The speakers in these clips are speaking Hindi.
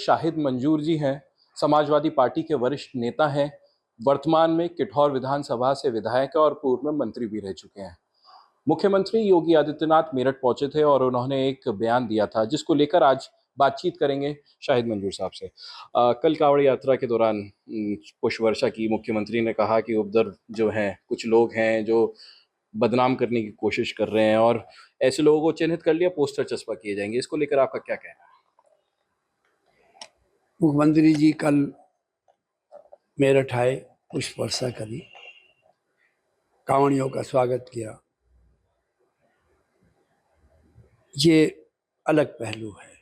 शाहिद मंजूर जी हैं, समाजवादी पार्टी के वरिष्ठ नेता हैं, वर्तमान में किठौर विधानसभा से विधायक और पूर्व में मंत्री भी रह चुके हैं। मुख्यमंत्री योगी आदित्यनाथ मेरठ पहुंचे थे और उन्होंने एक बयान दिया था जिसको लेकर आज बातचीत करेंगे शाहिद मंजूर साहब से। कल कांवड़ यात्रा के दौरान पुष्प वर्षा की मुख्यमंत्री ने कहा कि उपद्रव जो हैं, कुछ लोग हैं जो बदनाम करने की कोशिश कर रहे हैं और ऐसे लोगों को चिन्हित कर लिया, पोस्टर चस्पा किए जाएंगे। इसको लेकर आपका क्या कहना है? मुख्यमंत्री जी कल मेरठ आए, पुष्प वर्षा करी, कांवड़ियों का स्वागत किया। ये अलग पहलू है,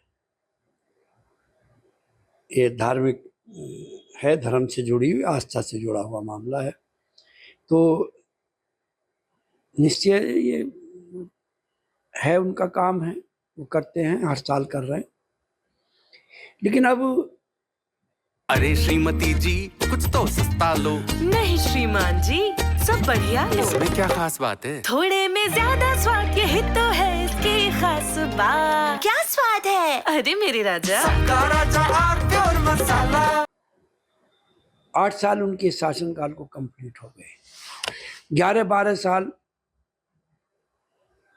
ये धार्मिक है, धर्म से जुड़ी हुई, आस्था से जुड़ा हुआ मामला है। तो निश्चय ये है, उनका काम है, वो करते हैं, हर साल कर रहे हैं। लेकिन अब अरे श्रीमती जी, कुछ तो सस्ता लो। नहीं श्रीमान जी, सब बढ़िया लो। इसमें क्या खास बात है? थोड़े में ज्यादा स्वाद, यही तो है इसकी खास बात। क्या स्वाद है? अरे मेरे राजा, सबका राजा प्योर मसाला। 8 साल उनके शासनकाल को कंप्लीट हो गए। 11-12 साल,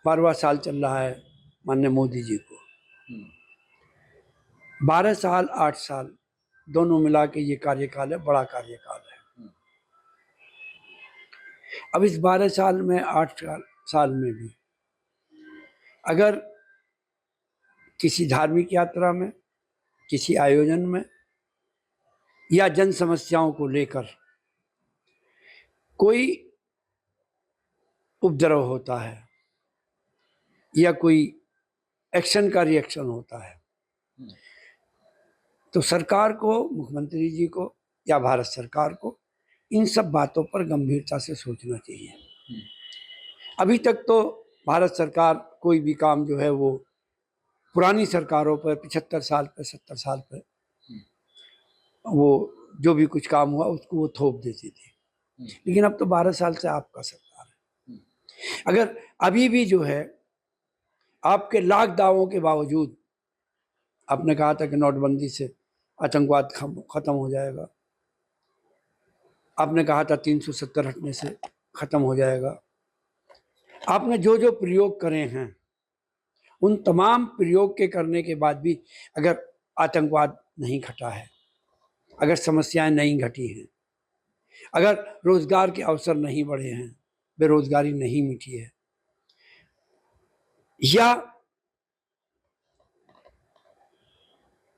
12वां साल चल रहा है माननीय मोदी जी को। 12 साल 8 साल दोनों मिला के ये कार्यकाल है, बड़ा कार्यकाल है। अब इस 12 साल में, 8 साल में भी अगर किसी धार्मिक यात्रा में, किसी आयोजन में या जन समस्याओं को लेकर कोई उपद्रव होता है या कोई एक्शन का रिएक्शन होता है, तो सरकार को, मुख्यमंत्री जी को या भारत सरकार को इन सब बातों पर गंभीरता से सोचना चाहिए। अभी तक तो भारत सरकार कोई भी काम जो है वो पुरानी सरकारों पर, 75 साल पर, 70 साल पर, वो जो भी कुछ काम हुआ उसको वो थोप देती थी। लेकिन अब तो 12 साल से आपका सरकार है। अगर अभी भी जो है आपके लाख दावों के बावजूद, आपने कहा था कि नोटबंदी से आतंकवाद खत्म हो जाएगा, आपने कहा था 370 हटने से खत्म हो जाएगा, आपने जो जो प्रयोग करे हैं उन तमाम प्रयोग के करने के बाद भी अगर आतंकवाद नहीं घटा है, अगर समस्याएं नहीं घटी हैं, अगर रोजगार के अवसर नहीं बढ़े हैं, बेरोजगारी नहीं मिटी है, या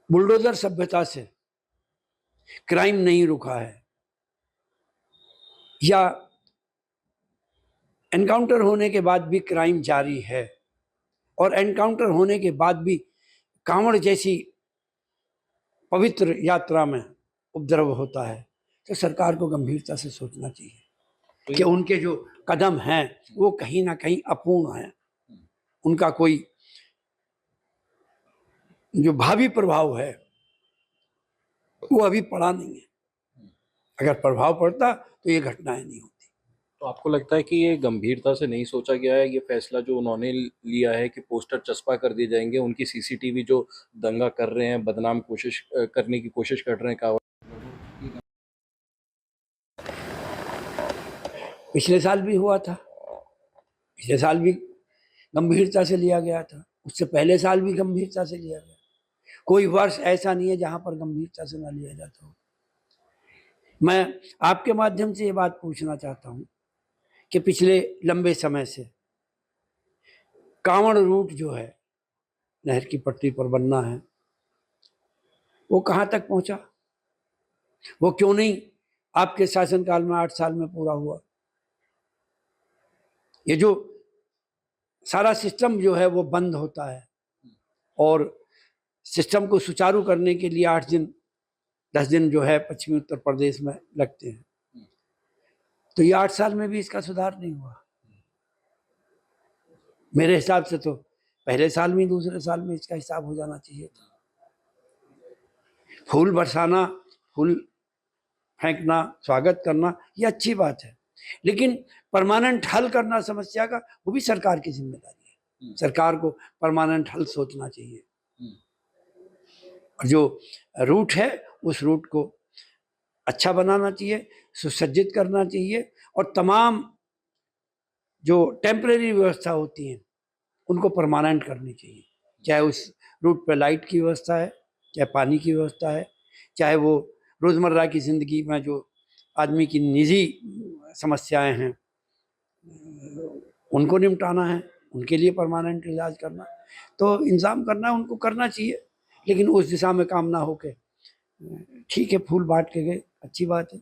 बुलडोजर सभ्यता से क्राइम नहीं रुका है, या एनकाउंटर होने के बाद भी क्राइम जारी है, और एनकाउंटर होने के बाद भी कांवड़ जैसी पवित्र यात्रा में उपद्रव होता है, तो सरकार को गंभीरता से सोचना चाहिए कि उनके जो कदम हैं वो कहीं ना कहीं अपूर्ण हैं। उनका कोई जो भावी प्रभाव है वो अभी पड़ा नहीं है। अगर प्रभाव पड़ता तो ये घटनाएं नहीं होती। तो आपको लगता है कि ये गंभीरता से नहीं सोचा गया है, ये फैसला जो उन्होंने लिया है कि पोस्टर चस्पा कर दिए जाएंगे, उनकी सीसीटीवी जो दंगा कर रहे हैं, बदनाम करने की कोशिश कर रहे हैं? पिछले साल भी हुआ था, पिछले साल भी गंभीरता से लिया गया था, उससे पहले साल भी गंभीरता से लिया गया। कोई वर्ष ऐसा नहीं है जहां पर गंभीरता से ना लिया जाता हो। मैं आपके माध्यम से ये बात पूछना चाहता हूं कि पिछले लंबे समय से कांवड़ रूट जो है नहर की पट्टी पर बनना है, वो कहां तक पहुंचा? वो क्यों नहीं आपके शासनकाल में 8 साल में पूरा हुआ? ये जो सारा सिस्टम जो है वो बंद होता है और सिस्टम को सुचारू करने के लिए 8 दिन 10 दिन जो है पश्चिमी उत्तर प्रदेश में लगते हैं, तो ये 8 साल में भी इसका सुधार नहीं हुआ। मेरे हिसाब से तो पहले साल में, दूसरे साल में इसका हिसाब हो जाना चाहिए था। फूल बरसाना, फूल फेंकना, स्वागत करना, ये अच्छी बात है, लेकिन परमानेंट हल करना समस्या का, वो भी सरकार की जिम्मेदारी है। सरकार को परमानेंट हल सोचना चाहिए। और जो रूट है उस रूट को अच्छा बनाना चाहिए, सुसज्जित करना चाहिए और तमाम जो टेम्परेरी व्यवस्था होती हैं उनको परमानेंट करनी चाहिए। चाहे उस रूट पे लाइट की व्यवस्था है, चाहे पानी की व्यवस्था है, चाहे वो रोज़मर्रा की ज़िंदगी में जो आदमी की निजी समस्याएं हैं उनको निपटाना है, उनके लिए परमानेंट इलाज करना, तो इंतज़ाम करना है, उनको करना चाहिए। लेकिन उस दिशा में काम ना हो के ठीक है फूल बांट के गए, अच्छी बात है,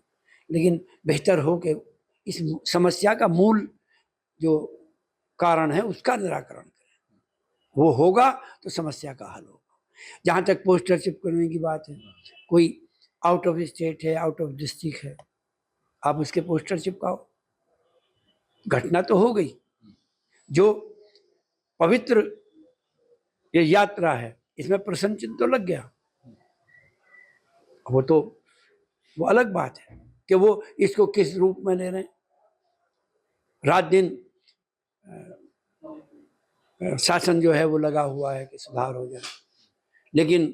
लेकिन बेहतर हो के इस समस्या का मूल जो कारण है उसका निराकरण करें। वो होगा तो समस्या का हल होगा। जहाँ तक पोस्टर चिपकाने की बात है, कोई आउट ऑफ स्टेट है, आउट ऑफ डिस्ट्रिक्ट है, आप उसके पोस्टर चिपकाओ, घटना तो हो गई। जो पवित्र ये यात्रा है इसमें प्रसन्न चिन्ह तो लग गया, वो अलग बात है कि वो इसको किस रूप में ले रहे हैं। रात दिन शासन जो है वो लगा हुआ है कि सुधार हो जाए, लेकिन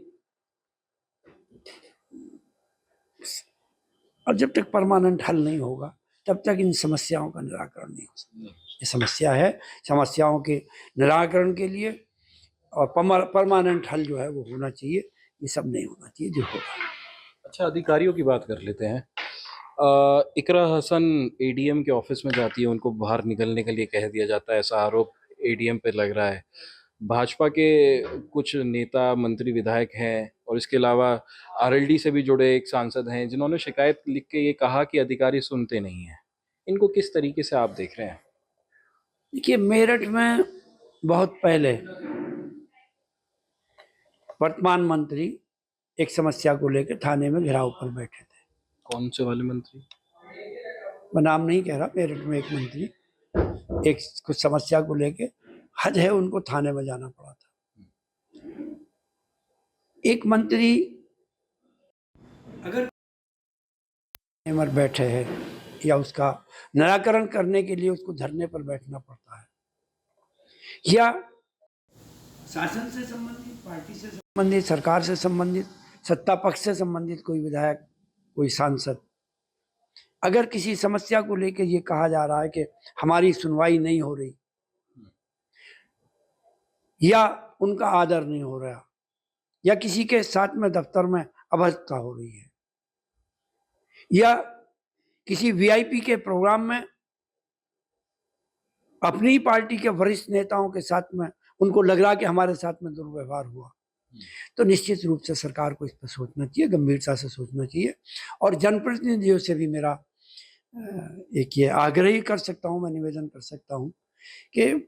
और जब तक परमानेंट हल नहीं होगा तब तक इन समस्याओं का निराकरण नहीं हो सकता। ये समस्या है, समस्याओं के निराकरण के लिए और परमानेंट हल जो है वो होना चाहिए। ये सब नहीं होना चाहिए जो होगा। अच्छा, अधिकारियों की बात कर लेते हैं। इकरा हसन एडीएम के ऑफिस में जाती है, उनको बाहर निकलने के लिए कह दिया जाता है, ऐसा आरोप एडीएम पे लग रहा है। भाजपा के कुछ नेता, मंत्री, विधायक हैं और इसके अलावा आरएलडी से भी जुड़े एक सांसद हैं जिन्होंने शिकायत लिख के ये कहा कि अधिकारी सुनते नहीं हैं। इनको किस तरीके से आप देख रहे हैं? देखिए, मेरठ में बहुत पहले वर्तमान मंत्री एक समस्या को लेकर थाने में घेराव पर बैठे थे। कौन से वाले मंत्री? मैं नाम नहीं कह रहा, मेरठ में एक मंत्री एक कुछ समस्या को लेके हद है उनको थाने में जाना पड़ा था। एक मंत्री अगर मर बैठे हैं या उसका निराकरण करने के लिए उसको धरने पर बैठना पड़ता है, या शासन से संबंधित, पार्टी से संबंधित, सरकार से संबंधित, सत्ता पक्ष से संबंधित कोई विधायक, कोई सांसद अगर किसी समस्या को लेकर ये कहा जा रहा है कि हमारी सुनवाई नहीं हो रही या उनका आदर नहीं हो रहा या किसी के साथ में दफ्तर में अभद्रता हो रही है या किसी वीआईपी के प्रोग्राम में अपनी पार्टी के वरिष्ठ नेताओं के साथ में उनको लग रहा कि हमारे साथ में दुर्व्यवहार हुआ, तो निश्चित रूप से सरकार को इस पर सोचना चाहिए, गंभीरता से सोचना चाहिए। और जनप्रतिनिधियों से भी मेरा एक ये आग्रह कर सकता हूँ, मैं निवेदन कर सकता हूँ कि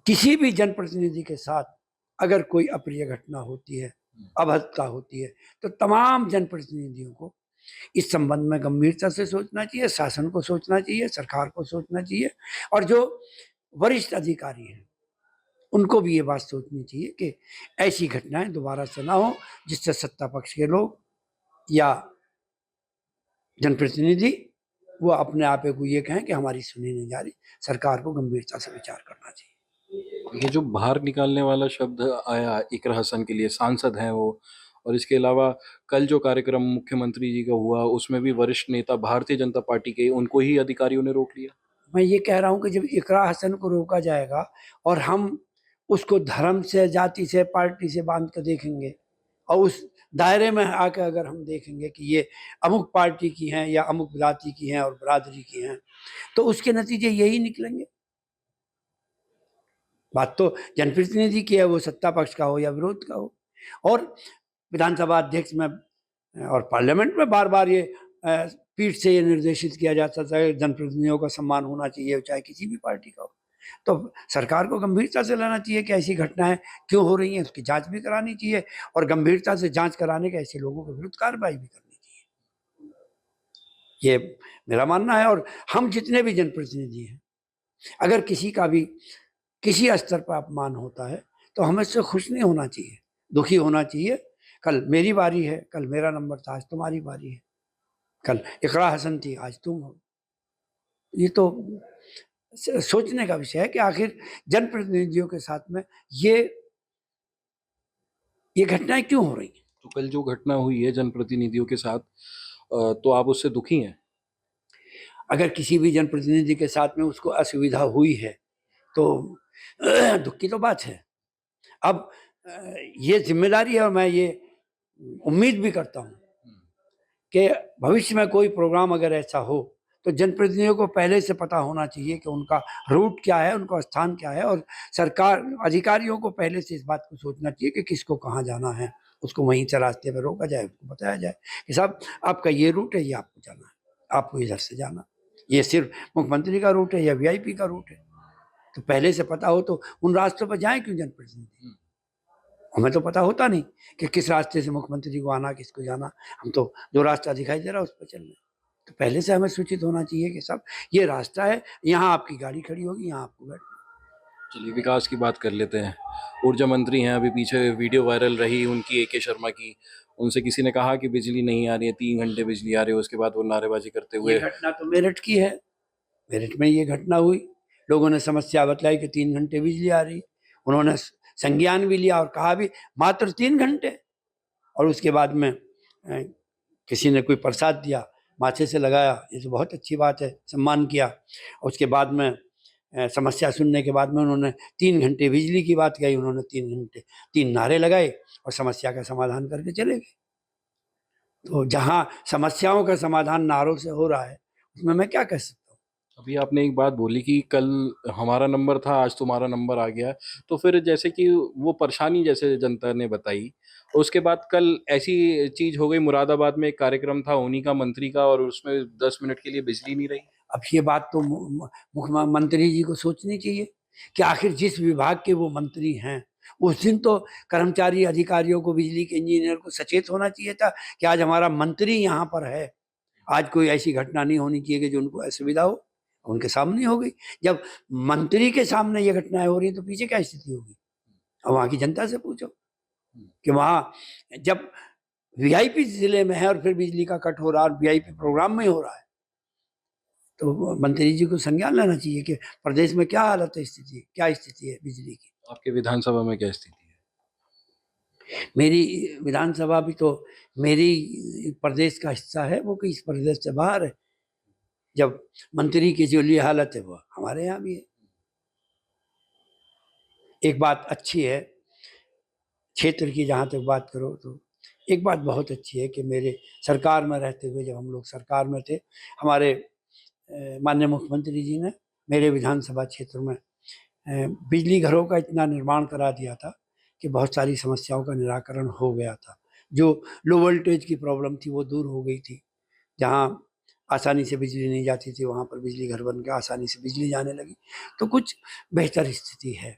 किसी भी जनप्रतिनिधि के साथ अगर कोई अप्रिय घटना होती है, अभद्रता होती है, तो तमाम जनप्रतिनिधियों को इस संबंध में गंभीरता से सोचना चाहिए, शासन को सोचना चाहिए, सरकार को सोचना चाहिए और जो वरिष्ठ अधिकारी हैं उनको भी ये बात सोचनी चाहिए कि ऐसी घटनाएं दोबारा से ना हो जिससे सत्ता पक्ष के लोग या जनप्रतिनिधि वो अपने आप को ये कहें कि हमारी सुनी नहीं जा रही। सरकार को गंभीरता से विचार करना चाहिए। ये जो बाहर निकालने वाला शब्द आया इकरा हसन के लिए, सांसद हैं वो, और इसके अलावा कल जो कार्यक्रम मुख्यमंत्री जी का हुआ उसमें भी वरिष्ठ नेता भारतीय जनता पार्टी के, उनको ही अधिकारियों ने रोक लिया। मैं ये कह रहा हूँ कि जब इकरा हसन को रोका जाएगा और हम उसको धर्म से, जाति से, पार्टी से बांध कर देखेंगे और उस दायरे में आकर अगर हम देखेंगे कि ये अमुक पार्टी की हैं या अमुक जाति की हैं और बरादरी की हैं, तो उसके नतीजे यही निकलेंगे। बात तो जनप्रतिनिधि की है, वो सत्ता पक्ष का हो या विरोध का हो। और विधानसभा अध्यक्ष में और पार्लियामेंट में बार बार ये पीठ से ये निर्देशित किया जाता था जनप्रतिनिधियों का सम्मान होना चाहिए, चाहे किसी भी पार्टी का हो। तो सरकार को गंभीरता से लेना चाहिए कि ऐसी घटनाएं क्यों हो रही हैं, उसकी जांच भी करानी चाहिए और गंभीरता से जांच कराने के ऐसे लोगों के विरुद्ध कार्रवाई भी करनी चाहिए। ये मेरा मानना है। और हम जितने भी जनप्रतिनिधि हैं, अगर किसी का भी किसी स्तर पर अपमान होता है तो हमें इससे खुश नहीं होना चाहिए, दुखी होना चाहिए। कल मेरी बारी है, कल मेरा नंबर था, आज तुम्हारी बारी है, कल इकरा हसन थी, आज तुम हो। ये तो सोचने का विषय है कि आखिर जनप्रतिनिधियों के साथ में ये ये घटनाएं क्यों हो रही हैं? तो कल जो घटना हुई है जनप्रतिनिधियों के साथ, तो आप उससे दुखी हैं? अगर किसी भी जनप्रतिनिधि के साथ में उसको असुविधा हुई है तो दुख की तो बात है। अब ये जिम्मेदारी है और मैं ये उम्मीद भी करता हूँ कि भविष्य में कोई प्रोग्राम अगर ऐसा हो तो जनप्रतिनिधियों को पहले से पता होना चाहिए कि उनका रूट क्या है, उनका स्थान क्या है, और सरकार अधिकारियों को पहले से इस बात को सोचना चाहिए कि किसको कहाँ जाना है, उसको वहीं से रास्ते पर रोका जाए, उसको बताया जाए कि साहब आपका ये रूट है, ये आपको जाना है, आपको इधर से जाना, ये सिर्फ मुख्यमंत्री का रूट है या वीआईपी का रूट है। तो पहले से पता हो तो उन रास्तों पर जाए क्यों जनप्रतिनिधि? हमें तो पता होता नहीं कि किस रास्ते से मुख्यमंत्री को आना, किसको जाना। हम तो जो रास्ता दिखाई दे रहा है उस पर चल रहे हैं। तो पहले से हमें सूचित होना चाहिए कि साहब ये रास्ता है, यहाँ आपकी गाड़ी खड़ी होगी, यहाँ आपको बैठना। चलिए विकास की बात कर लेते हैं। ऊर्जा मंत्री हैं, अभी पीछे वीडियो वायरल रही उनकी, AK शर्मा की। उनसे किसी ने कहा कि बिजली नहीं आ रही है, 3 घंटे बिजली आ रही है, उसके बाद वो नारेबाजी करते ये हुए। घटना तो मेरठ की है। मेरठ में ये घटना हुई, लोगों ने समस्या बतलाई कि 3 घंटे बिजली आ रही। उन्होंने संज्ञान भी लिया और कहा भी मात्र 3 घंटे। और उसके बाद में किसी ने कोई प्रसाद दिया, माथे से लगाया, ये तो बहुत अच्छी बात है, सम्मान किया। और उसके बाद में समस्या सुनने के बाद में उन्होंने 3 घंटे बिजली की बात कही। उन्होंने 3 घंटे 3 नारे लगाए और समस्या का समाधान करके चले गए। तो जहाँ समस्याओं का समाधान नारों से हो रहा है उसमें मैं क्या कह सकता हूँ? अभी आपने एक बात बोली कि कल हमारा नंबर था, आज तुम्हारा नंबर आ गया। तो फिर जैसे कि वो परेशानी जैसे जनता ने बताई, उसके बाद कल ऐसी चीज हो गई, मुरादाबाद में एक कार्यक्रम था उन्हीं का, मंत्री का, और उसमें 10 मिनट के लिए बिजली नहीं रही। अब ये बात तो मुख्यमंत्री जी को सोचनी चाहिए कि आखिर जिस विभाग के वो मंत्री हैं, उस दिन तो कर्मचारी अधिकारियों को, बिजली के इंजीनियर को सचेत होना चाहिए था कि आज हमारा मंत्री यहाँ पर है, आज कोई ऐसी घटना नहीं होनी चाहिए कि जो उनको असुविधा हो। उनके सामने हो गई। जब मंत्री के सामने ये घटनाएं हो रही तो पीछे क्या स्थिति होगी? और वहाँ की जनता से पूछो कि वहाँ जब वीआईपी जिले में है और फिर बिजली का कट हो रहा है और वीआईपी प्रोग्राम में हो रहा है, तो मंत्री जी को संज्ञान लेना चाहिए कि प्रदेश में क्या हालत है, स्थिति क्या स्थिति है बिजली की। आपके विधानसभा में क्या स्थिति है? मेरी विधानसभा भी तो मेरी प्रदेश का हिस्सा है, वो किस प्रदेश से बाहर है। जब मंत्री की जो लिए हालत है वो हमारे यहाँ भी है। एक बात अच्छी है क्षेत्र की, जहाँ तक बात करो तो एक बात बहुत अच्छी है कि मेरे सरकार में रहते हुए, जब हम लोग सरकार में थे, हमारे माननीय मुख्यमंत्री जी ने मेरे विधानसभा क्षेत्र में बिजली घरों का इतना निर्माण करा दिया था कि बहुत सारी समस्याओं का निराकरण हो गया था। जो लो वोल्टेज की प्रॉब्लम थी वो दूर हो गई थी। जहाँ आसानी से बिजली नहीं जाती थी वहाँ पर बिजली घर बन के आसानी से बिजली जाने लगी। तो कुछ बेहतर स्थिति है,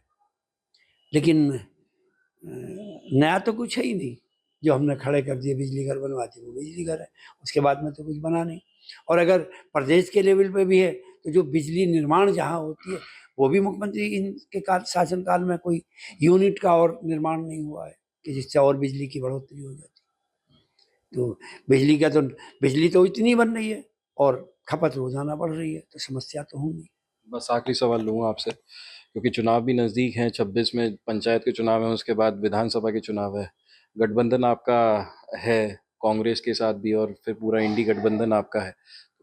लेकिन नया तो कुछ है ही नहीं। जो हमने खड़े कर दिए, बिजली घर बनवा दिए, वो बिजली घर है, उसके बाद में तो कुछ बना नहीं। और अगर प्रदेश के लेवल पे भी है तो जो बिजली निर्माण जहाँ होती है वो भी मुख्यमंत्री इनके शासनकाल में कोई यूनिट का और निर्माण नहीं हुआ है कि जिससे और बिजली की बढ़ोतरी हो जाती। तो बिजली तो इतनी बन रही है और खपत रोजाना बढ़ रही है, तो समस्या तो होगी। बस आखिरी सवाल लूँगा आपसे, क्योंकि चुनाव भी नज़दीक हैं, 26 में पंचायत के चुनाव हैं, उसके बाद विधानसभा के चुनाव है। गठबंधन आपका है कांग्रेस के साथ भी, और फिर पूरा इंडी गठबंधन आपका है।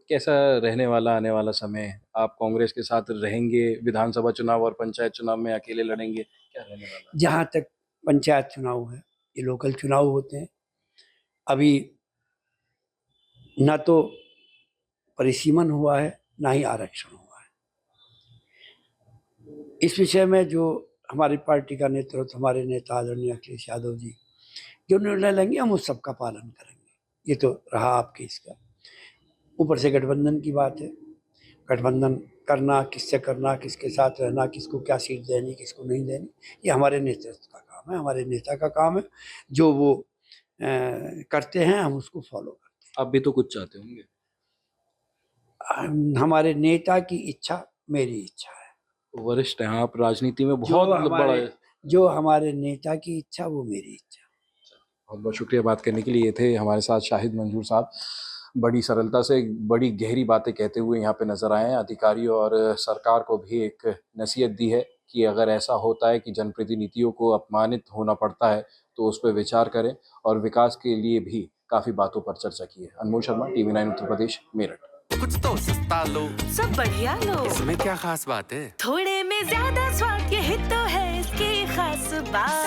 कैसा रहने वाला आने वाला समय? आप कांग्रेस के साथ रहेंगे विधानसभा चुनाव और पंचायत चुनाव में अकेले लड़ेंगे, क्या रहने वाला है? जहाँ तक पंचायत चुनाव है, ये लोकल चुनाव होते हैं। अभी न तो परिसीमन हुआ है, ना ही आरक्षण हुआ है। इस विषय में जो हमारी पार्टी का नेतृत्व, हमारे नेता आदरणीय अखिलेश यादव जी जो निर्णय लेंगे हम उस सबका पालन करेंगे। ये तो रहा आपके इसका। ऊपर से गठबंधन की बात है, गठबंधन करना, किससे करना, किसके साथ रहना, किसको क्या सीट देनी, किसको नहीं देनी, ये हमारे नेतृत्व का काम है, हमारे नेता का काम है। जो वो करते हैं हम उसको फॉलो करते आप भी तो कुछ चाहते होंगे। हैं। हमारे नेता की इच्छा मेरी इच्छा है। वरिष्ठ हैं आप राजनीति में, जो बहुत बड़ा। जो हमारे नेता की इच्छा वो मेरी इच्छा। बहुत बहुत शुक्रिया बात करने के लिए। ये थे हमारे साथ शाहिद मंजूर साहब। बड़ी सरलता से बड़ी गहरी बातें कहते हुए यहाँ पे नजर आए हैं। अधिकारियों और सरकार को भी एक नसीहत दी है कि अगर ऐसा होता है कि जनप्रतिनिधियों को अपमानित होना पड़ता है तो उस पर विचार करें और विकास के लिए भी काफ़ी बातों पर चर्चा की है। अनमोल शर्मा, TV9 उत्तर प्रदेश, मेरठ। कुछ तो सस्ता लो, सब बढ़िया लो, इसमें क्या खास बात है? थोड़े में ज्यादा स्वाद, यही तो है इसकी खास बात।